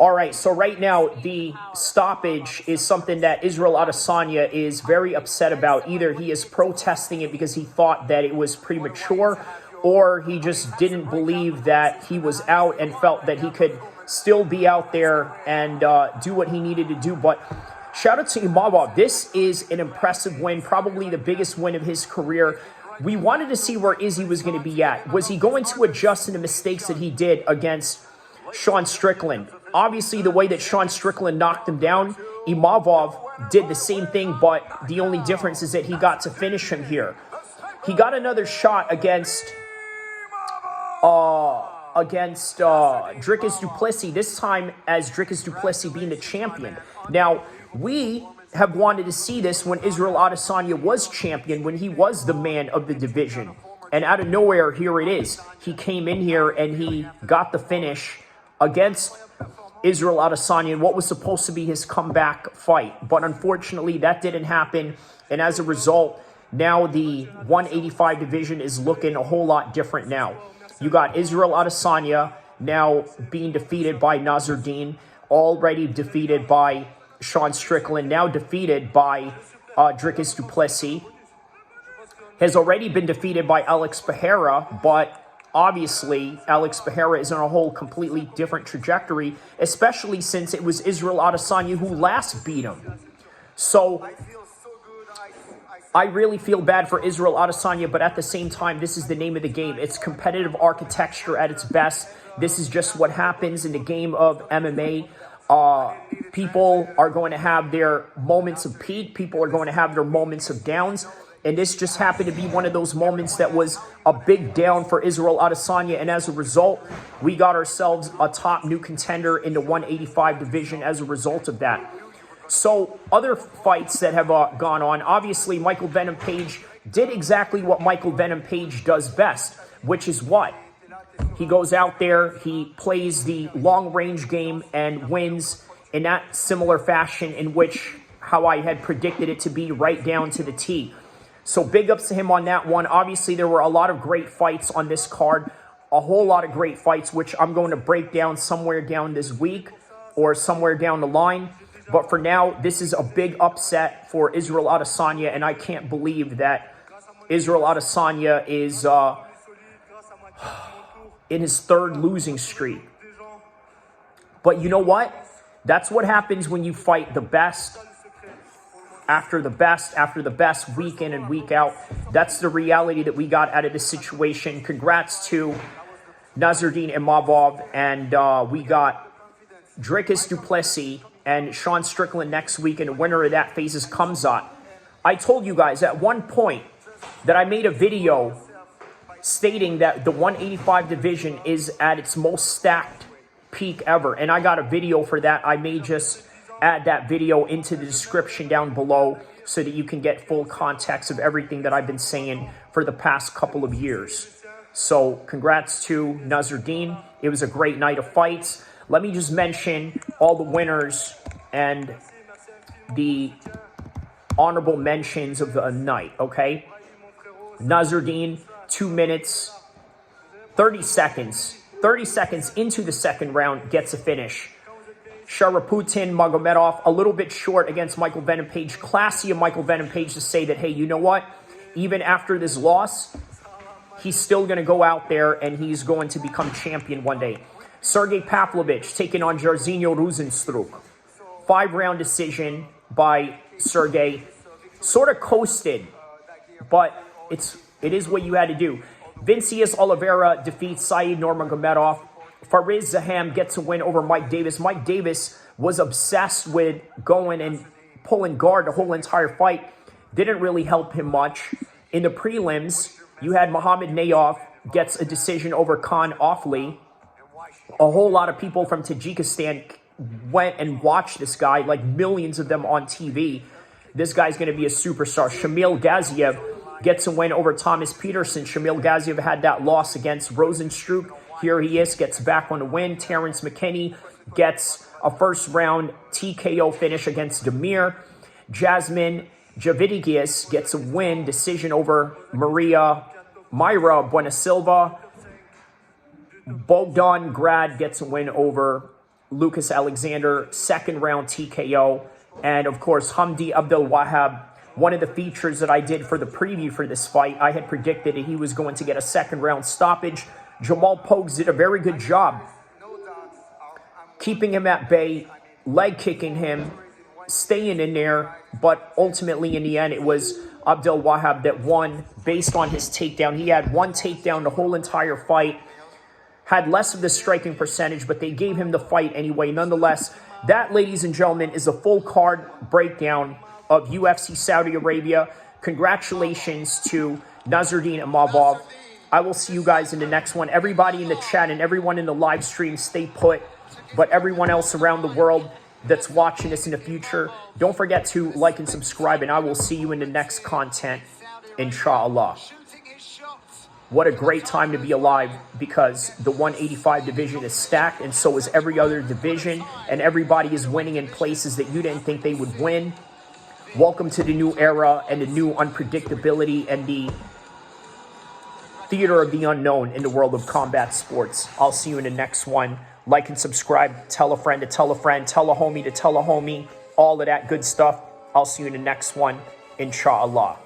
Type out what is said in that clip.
All right, so right now, the stoppage is something that Israel Adesanya is very upset about. Either he is protesting it because he thought that it was premature, or he just didn't believe that he was out and felt that he could still be out there and do what he needed to do. But shout out to Imavov. This is an impressive win, probably the biggest win of his career. We wanted to see where Izzy was going to be at. Was he going to adjust in the mistakes that he did against Sean Strickland? Obviously, the way that Sean Strickland knocked him down, Imavov did the same thing, but the only difference is that he got to finish him here. He got another shot against Dricus du Plessis, this time as Dricus du Plessis being the champion. Now, we have wanted to see this when Israel Adesanya was champion, when he was the man of the division. And out of nowhere, here it is. He came in here and he got the finish against Israel Adesanya in what was supposed to be his comeback fight. But unfortunately, that didn't happen. And as a result, now the 185 division is looking a whole lot different now. You got Israel Adesanya now being defeated by Nasruddin, already defeated by Sean Strickland, now defeated by Dricus du Plessis, has already been defeated by El-Kheer, but obviously, El-Kheer is on a whole completely different trajectory, especially since it was Israel Adesanya who last beat him. So I really feel bad for Israel Adesanya, but at the same time, this is the name of the game. It's competitive architecture at its best. This is just what happens in the game of MMA. People are going to have their moments of peak. People are going to have their moments of downs. And this just happened to be one of those moments that was a big down for Israel Adesanya. And as a result, we got ourselves a top new contender in the 185 division as a result of that. So other fights that have gone on, obviously Michael Venom Page did exactly what Michael Venom Page does best, which is what? He goes out there, he plays the long-range game and wins in that similar fashion in which how I had predicted it to be, right down to the T. So big ups to him on that one. Obviously, there were a lot of great fights on this card, a whole lot of great fights, which I'm going to break down somewhere down this week or somewhere down the line. But for now, this is a big upset for Israel Adesanya, and I can't believe that Israel Adesanya is in his third losing streak. But you know what? That's what happens when you fight the best after the best, week in and week out. That's the reality that we got out of this situation. Congrats to Nasruddin Imavov, and we got Dricus du Plessis and Sean Strickland next week, and the winner of that faces Khamzat. I told you guys at one point that I made a video stating that the 185 division is at its most stacked peak ever, and I got a video for that. I may just add that video into the description down below so that you can get full context of everything that I've been saying for the past couple of years. So congrats to Nasruddin. It was a great night of fights. Let me just mention all the winners and the honorable mentions of the night, okay? Nasruddin, 2 minutes, 30 seconds. 30 seconds into the second round, gets a finish. Sharaputin Magomedov, a little bit short against Michael Venom Page. Classy of Michael Venom Page to say that, hey, you know what? Even after this loss, he's still going to go out there and he's going to become champion one day. Sergey Pavlovich taking on Jairzinho Rozenstruik. 5-round decision by Sergey. Sort of coasted, but it is what you had to do. Vincius Oliveira defeats Said Nurmagomedov. Fariz Zaham gets a win over Mike Davis. Mike Davis was obsessed with going and pulling guard the whole entire fight. Didn't really help him much. In the prelims, you had Muhammad Nayov gets a decision over Khan Offley. A whole lot of people from Tajikistan went and watched this guy, like millions of them on TV. This guy's going to be a superstar. Shamil Gaziev gets a win over Thomas Peterson. Shamil Gaziev had that loss against Rozenstruik. Here he is, gets back on the win. Terrence McKinney gets a first-round TKO finish against Demir. Jasmine Javidigius gets a win, decision over Myra Buenasilva. Bogdan Grad gets a win over Lucas Alexander, second round TKO. And of course, Hamdi Abdel Wahab, one of the features that I did for the preview for this fight, I had predicted that he was going to get a second round stoppage. Jamal Pogues did a very good job keeping him at bay, leg kicking him, staying in there. But ultimately, in the end, it was Abdel Wahab that won based on his takedown. He had one takedown the whole entire fight, had less of the striking percentage, but they gave him the fight anyway. Nonetheless, that, ladies and gentlemen, is a full card breakdown of UFC Saudi Arabia. Congratulations to Nasruddin Imavov. I will see you guys in the next one. Everybody in the chat and everyone in the live stream, stay put. But everyone else around the world that's watching this in the future, don't forget to like and subscribe, and I will see you in the next content, inshallah. What a great time to be alive, because the 185 division is stacked, and so is every other division, and everybody is winning in places that you didn't think they would win. Welcome to the new era and the new unpredictability and the theater of the unknown in the world of combat sports. I'll see you in the next one. Like and subscribe. Tell a friend to tell a friend. Tell a homie to tell a homie. All of that good stuff. I'll see you in the next one, inshallah.